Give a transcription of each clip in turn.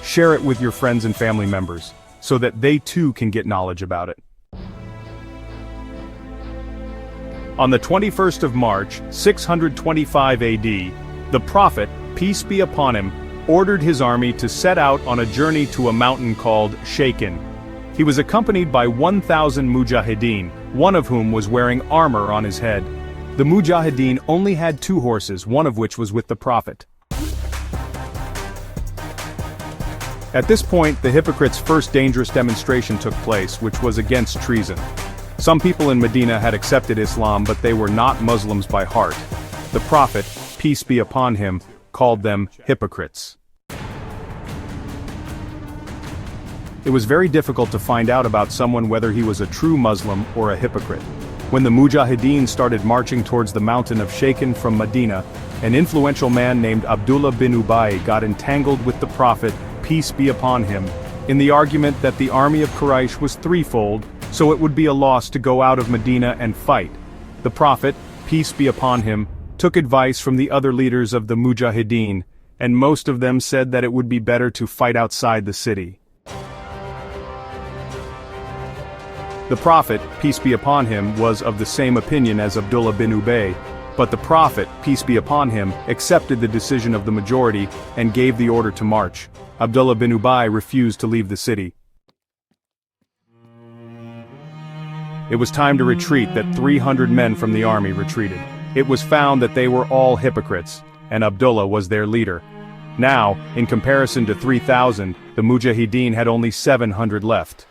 share it with your friends and family members, so that they too can get knowledge about it. On the 21st of March, 625 AD, the Prophet, peace be upon him, ordered his army to set out on a journey to a mountain called Shaken. He was accompanied by 1,000 mujahideen, one of whom was wearing armor on his head. The mujahideen only had 2 horses, one of which was with the Prophet. At this point, the hypocrites' first dangerous demonstration took place, which was against treason. Some people in Medina had accepted Islam, but they were not Muslims by heart. The Prophet, peace be upon him, called them hypocrites. It was very difficult to find out about someone whether he was a true Muslim or a hypocrite. When the Mujahideen started marching towards the mountain of Shaken from Medina, an influential man named Abdullah bin Ubay got entangled with the Prophet, peace be upon him, in the argument that the army of Quraysh was threefold, so it would be a loss to go out of Medina and fight. The Prophet, peace be upon him, took advice from the other leaders of the Mujahideen, and most of them said that it would be better to fight outside the city. The Prophet, peace be upon him, was of the same opinion as Abdullah bin Ubay, but the Prophet, peace be upon him, accepted the decision of the majority and gave the order to march. Abdullah bin Ubay refused to leave the city. It was time to retreat that 300 men from the army retreated. It was found that they were all hypocrites, and Abdullah was their leader. Now, in comparison to 3,000, the Mujahideen had only 700 left.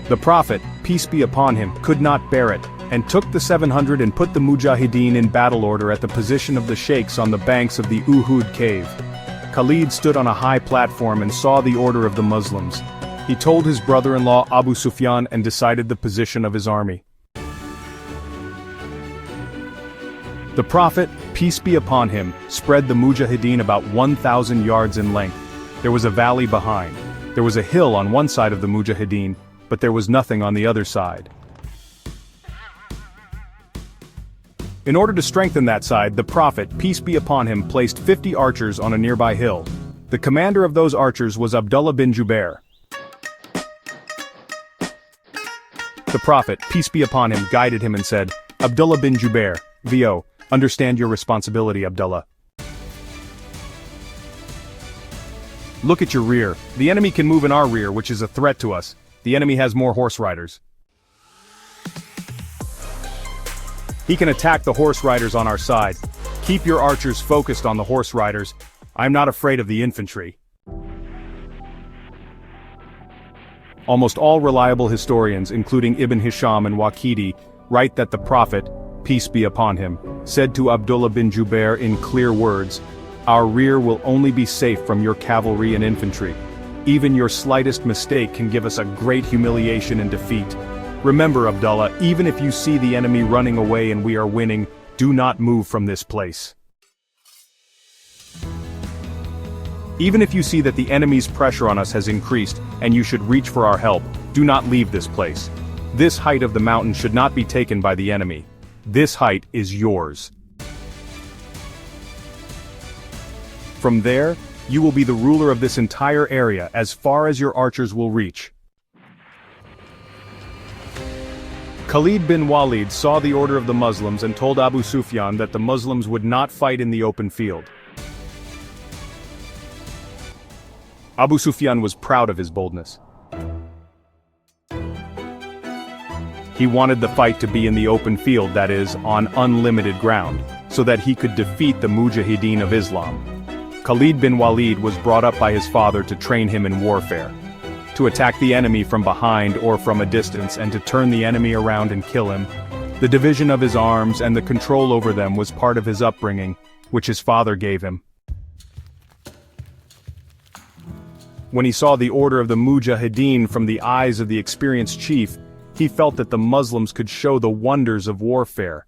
The Prophet, peace be upon him, could not bear it, and took the 700 and put the Mujahideen in battle order at the position of the sheikhs on the banks of the Uhud cave. Khalid stood on a high platform and saw the order of the Muslims. He told his brother-in-law Abu Sufyan and decided the position of his army. The Prophet, peace be upon him, spread the Mujahideen about 1,000 yards in length. There was a valley behind. There was a hill on one side of the Mujahideen, but there was nothing on the other side. In order to strengthen that side, the Prophet, peace be upon him, placed 50 archers on a nearby hill. The commander of those archers was Abdullah bin Jubair. The Prophet, peace be upon him, guided him and said, Abdullah bin Jubair, VO, understand your responsibility, Abdullah. Look at your rear. The enemy can move in our rear, which is a threat to us. The enemy has more horse riders. He can attack the horse riders on our side. Keep your archers focused on the horse riders. I'm not afraid of the infantry. Almost all reliable historians, including Ibn Hisham and Waqidi, write that the Prophet, peace be upon him, said to Abdullah bin Jubair in clear words, "Our rear will only be safe from your cavalry and infantry. Even your slightest mistake can give us a great humiliation and defeat. Remember, Abdullah, even if you see the enemy running away and we are winning, do not move from this place. Even if you see that the enemy's pressure on us has increased, and you should reach for our help, do not leave this place. This height of the mountain should not be taken by the enemy. This height is yours. From there, you will be the ruler of this entire area as far as your archers will reach." Khalid bin Waleed saw the order of the Muslims and told Abu Sufyan that the Muslims would not fight in the open field. Abu Sufyan was proud of his boldness. He wanted the fight to be in the open field, that is, on unlimited ground, so that he could defeat the Mujahideen of Islam. Khalid bin Waleed was brought up by his father to train him in warfare, to attack the enemy from behind or from a distance and to turn the enemy around and kill him. The division of his arms and the control over them was part of his upbringing, which his father gave him. When he saw the order of the Mujahideen from the eyes of the experienced chief, he felt that the Muslims could show the wonders of warfare.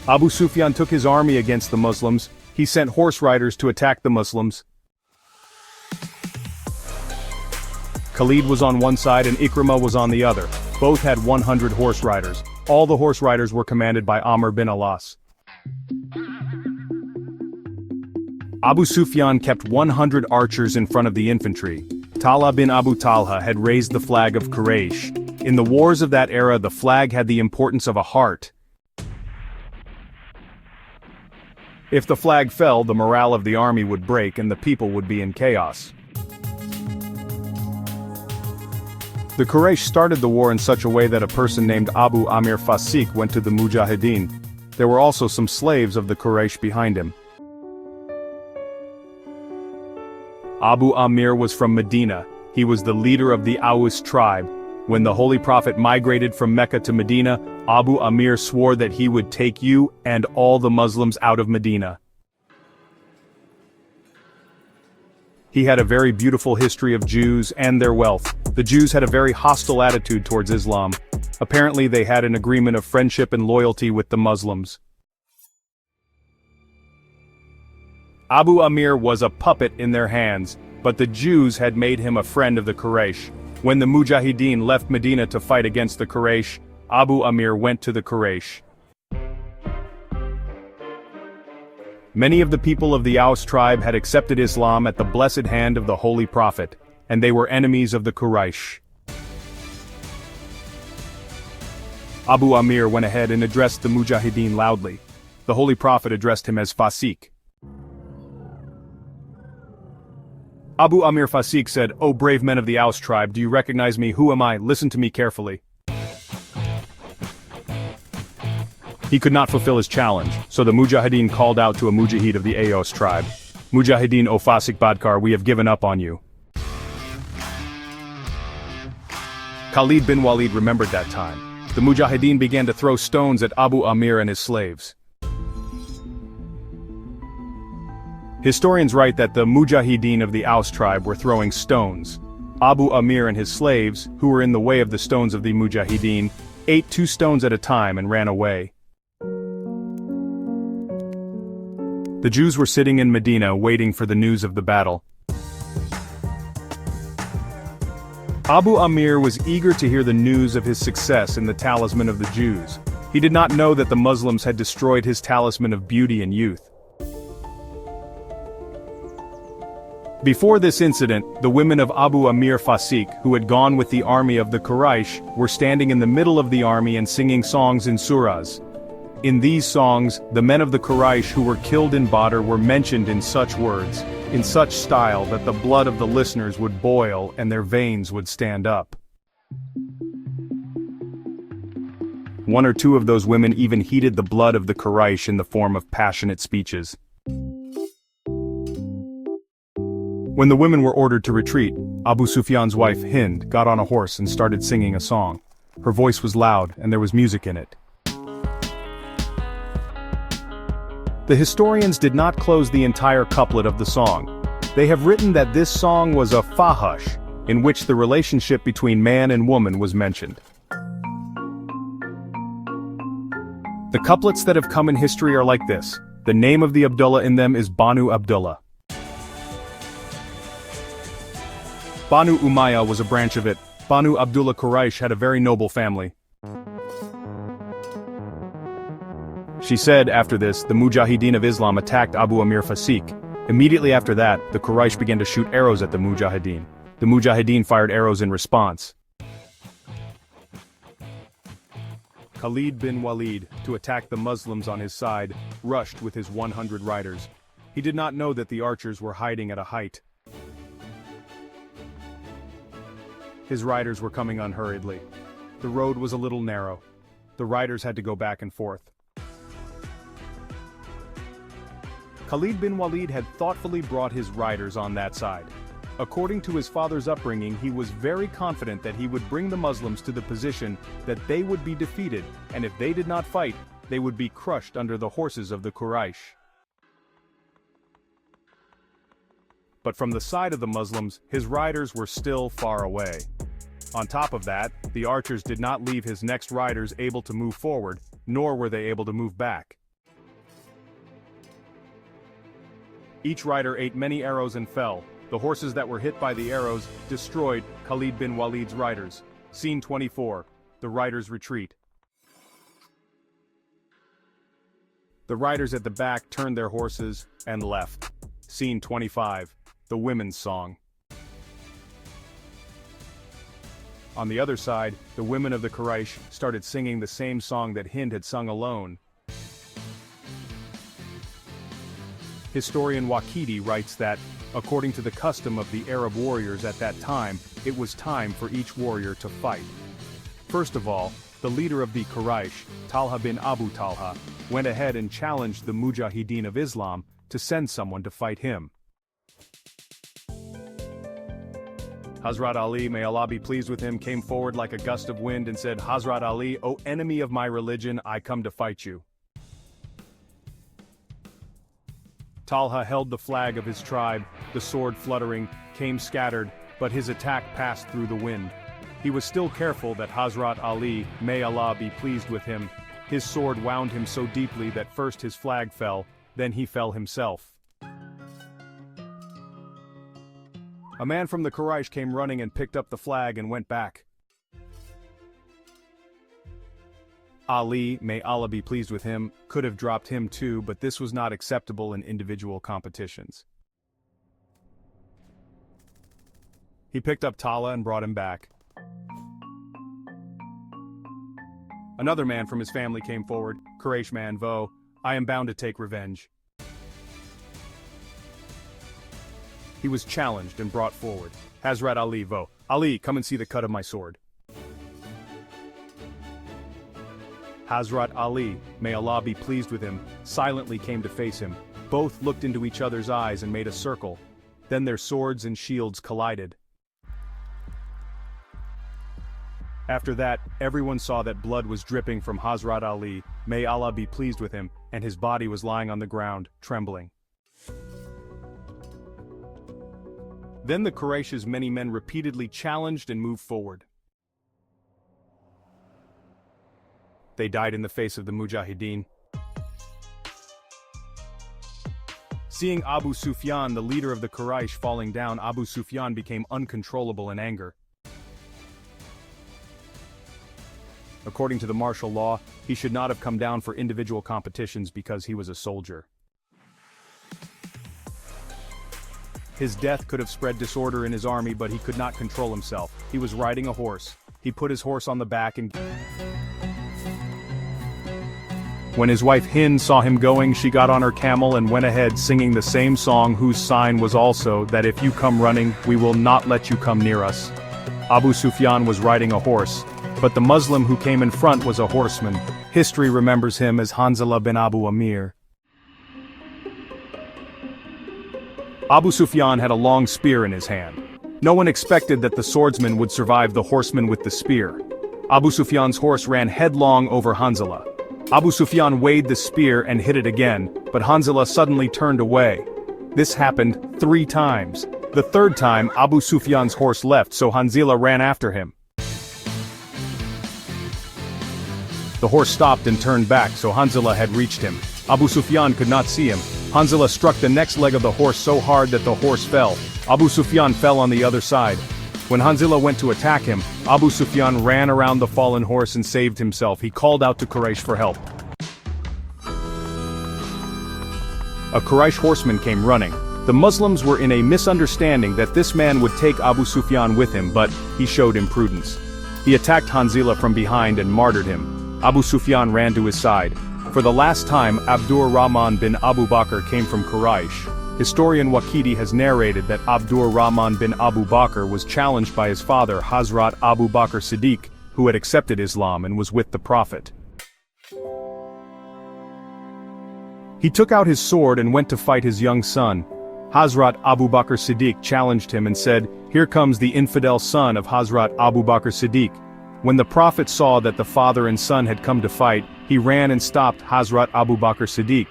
Abu Sufyan took his army against the Muslims. He sent horse riders to attack the Muslims. Khalid was on one side and Ikrimah was on the other. Both had 100 horse riders. All the horse riders were commanded by Amr bin Alas. Abu Sufyan kept 100 archers in front of the infantry. Talha bin Abu Talha had raised the flag of Quraysh. In the wars of that era, the flag had the importance of a heart. If the flag fell, the morale of the army would break and the people would be in chaos. The Quraysh started the war in such a way that a person named Abu Amir Fasiq went to the Mujahideen. There were also some slaves of the Quraysh behind him. Abu Amir was from Medina. He was the leader of the Aus tribe. When the Holy Prophet migrated from Mecca to Medina, Abu Amir swore that he would take you and all the Muslims out of Medina. He had a very beautiful history of Jews and their wealth. The Jews had a very hostile attitude towards Islam. Apparently they had an agreement of friendship and loyalty with the Muslims. Abu Amir was a puppet in their hands, but the Jews had made him a friend of the Quraysh. When the Mujahideen left Medina to fight against the Quraysh, Abu Amir went to the Quraysh. Many of the people of the Aus tribe had accepted Islam at the blessed hand of the Holy Prophet, and they were enemies of the Quraysh. Abu Amir went ahead and addressed the Mujahideen loudly. The Holy Prophet addressed him as Fasiq. Abu Amir Fasiq said, "O brave men of the Aus tribe, do you recognize me? Who am I? Listen to me carefully." He could not fulfill his challenge, so the Mujahideen called out to a Mujahid of the Aus tribe. "Mujahideen, O Fasiq Badkar, we have given up on you." Khalid bin Waleed remembered that time. The Mujahideen began to throw stones at Abu Amir and his slaves. Historians write that the Mujahideen of the Aus tribe were throwing stones. Abu Amir and his slaves, who were in the way of the stones of the Mujahideen, ate 2 stones at a time and ran away. The Jews were sitting in Medina waiting for the news of the battle. Abu Amir was eager to hear the news of his success in the talisman of the Jews. He did not know that the Muslims had destroyed his talisman of beauty and youth. Before this incident, the women of Abu Amir Fasiq, who had gone with the army of the Quraysh, were standing in the middle of the army and singing songs in surahs. In these songs, the men of the Quraysh who were killed in Badr were mentioned in such words, in such style that the blood of the listeners would boil and their veins would stand up. 1 or 2 of those women even heated the blood of the Quraysh in the form of passionate speeches. When the women were ordered to retreat, Abu Sufyan's wife Hind got on a horse and started singing a song. Her voice was loud and there was music in it. The historians did not close the entire couplet of the song. They have written that this song was a fahush, in which the relationship between man and woman was mentioned. The couplets that have come in history are like this. The name of the Abdullah in them is Banu Abdullah. Banu Umayyah was a branch of it. Banu Abdullah Quraysh had a very noble family. She said, after this, the Mujahideen of Islam attacked Abu Amir Fasiq. Immediately after that, the Quraysh began to shoot arrows at the Mujahideen. The Mujahideen fired arrows in response. Khalid bin Waleed, to attack the Muslims on his side, rushed with his 100 riders. He did not know that the archers were hiding at a height. His riders were coming unhurriedly. The road was a little narrow. The riders had to go back and forth. Khalid bin Waleed had thoughtfully brought his riders on that side. According to his father's upbringing, he was very confident that he would bring the Muslims to the position that they would be defeated, and if they did not fight, they would be crushed under the horses of the Quraysh. But from the side of the Muslims, his riders were still far away. On top of that, the archers did not leave his next riders able to move forward, nor were they able to move back. Each rider ate many arrows and fell. The horses that were hit by the arrows destroyed Khalid bin Waleed's riders. Scene 24. The riders retreat. The riders at the back turned their horses and left. Scene 25. The Women's Song. On the other side, the women of the Quraysh started singing the same song that Hind had sung alone. Historian Waqidi writes that, according to the custom of the Arab warriors at that time, it was time for each warrior to fight. First of all, the leader of the Quraysh, Talha bin Abu Talha, went ahead and challenged the Mujahideen of Islam to send someone to fight him. Hazrat Ali, may Allah be pleased with him, came forward like a gust of wind and said, "Hazrat Ali, O enemy of my religion, I come to fight you." Talha held the flag of his tribe, the sword fluttering, came scattered, but his attack passed through the wind. He was still careful that Hazrat Ali, may Allah be pleased with him, his sword wound him so deeply that first his flag fell, then he fell himself. A man from the Quraysh came running and picked up the flag and went back. Ali, may Allah be pleased with him, could have dropped him too, but this was not acceptable in individual competitions. He picked up Talha and brought him back. Another man from his family came forward. "Quraysh man, Vo, I am bound to take revenge." He was challenged and brought forward. "Hazrat Ali, Vo, Ali, come and see the cut of my sword." Hazrat Ali, may Allah be pleased with him, silently came to face him. Both looked into each other's eyes and made a circle. Then their swords and shields collided. After that, everyone saw that blood was dripping from Hazrat Ali, may Allah be pleased with him, and his body was lying on the ground, trembling. Then the Quraysh's many men repeatedly challenged and moved forward. They died in the face of the Mujahideen. Seeing Abu Sufyan, the leader of the Quraysh, falling down, Abu Sufyan became uncontrollable in anger. According to the martial law, he should not have come down for individual competitions because he was a soldier. His death could have spread disorder in his army, but he could not control himself. He was riding a horse. He put his horse on the back and... When his wife Hind saw him going, she got on her camel and went ahead singing the same song whose sign was also that if you come running, we will not let you come near us. Abu Sufyan was riding a horse, but the Muslim who came in front was a horseman. History remembers him as Hamza bin Abu Amir. Abu Sufyan had a long spear in his hand. No one expected that the swordsman would survive the horseman with the spear. Abu Sufyan's horse ran headlong over Hanzala. Abu Sufyan weighed the spear and hit it again, but Hanzala suddenly turned away. This happened 3 times. The 3rd time, Abu Sufyan's horse left, so Hanzala ran after him. The horse stopped and turned back, so Hanzala had reached him. Abu Sufyan could not see him. Hanzala struck the next leg of the horse so hard that the horse fell. Abu Sufyan fell on the other side. When Hanzala went to attack him, Abu Sufyan ran around the fallen horse and saved himself. He called out to Quraysh for help. A Quraysh horseman came running. The Muslims were in a misunderstanding that this man would take Abu Sufyan with him, but he showed imprudence. He attacked Hanzala from behind and martyred him. Abu Sufyan ran to his side. For the last time, Abdur-Rahman bin Abu Bakr came from Quraysh. Historian Waqidi has narrated that Abdur-Rahman bin Abu Bakr was challenged by his father Hazrat Abu Bakr Siddiq, who had accepted Islam and was with the Prophet. He took out his sword and went to fight his young son. Hazrat Abu Bakr Siddiq challenged him and said, "Here comes the infidel son of Hazrat Abu Bakr Siddiq." When the Prophet saw that the father and son had come to fight, he ran and stopped Hazrat Abu Bakr Siddiq.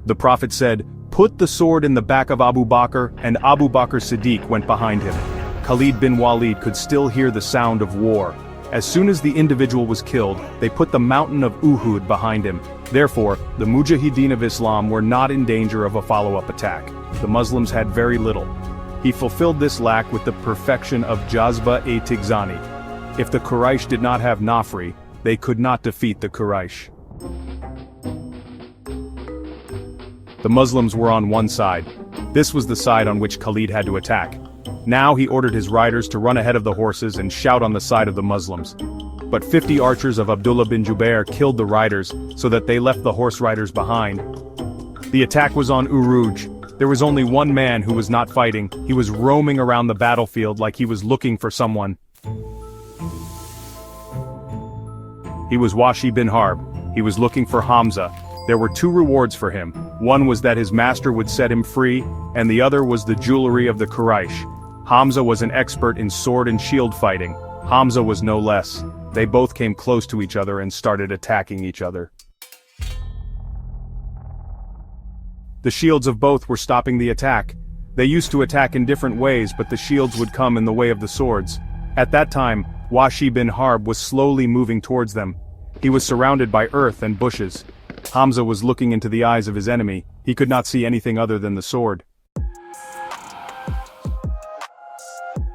The Prophet said, "Put the sword in the back of Abu Bakr," and Abu Bakr Siddiq went behind him. Khalid bin Waleed could still hear the sound of war. As soon as the individual was killed, they put the mountain of Uhud behind him. Therefore, the Mujahideen of Islam were not in danger of a follow-up attack. The Muslims had very little. He fulfilled this lack with the perfection of Jazba-e-Tigzani. If the Quraysh did not have Nafri, they could not defeat the Quraysh. The Muslims were on one side. This was the side on which Khalid had to attack. Now he ordered his riders to run ahead of the horses and shout on the side of the Muslims. But 50 archers of Abdullah bin Jubair killed the riders, so that they left the horse riders behind. The attack was on Uruj. There was only one man who was not fighting. He was roaming around the battlefield like he was looking for someone. He was Wahshi bin Harb. He was looking for Hamza. There were two rewards for him. One was that his master would set him free, and the other was the jewelry of the Quraysh. Hamza was an expert in sword and shield fighting. Hamza was no less. They both came close to each other and started attacking each other. The shields of both were stopping the attack. They used to attack in different ways, but the shields would come in the way of the swords. At that time, Wahshi bin Harb was slowly moving towards them. He was surrounded by earth and bushes. Hamza was looking into the eyes of his enemy. He could not see anything other than the sword.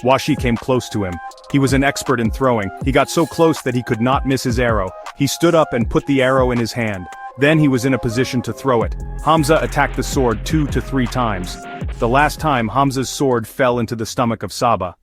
Wahshi came close to him. He was an expert in throwing. He got so close that he could not miss his arrow. He stood up and put the arrow in his hand. Then he was in a position to throw it. Hamza attacked the sword 2 to 3 times. The last time Hamza's sword fell into the stomach of Sahaba.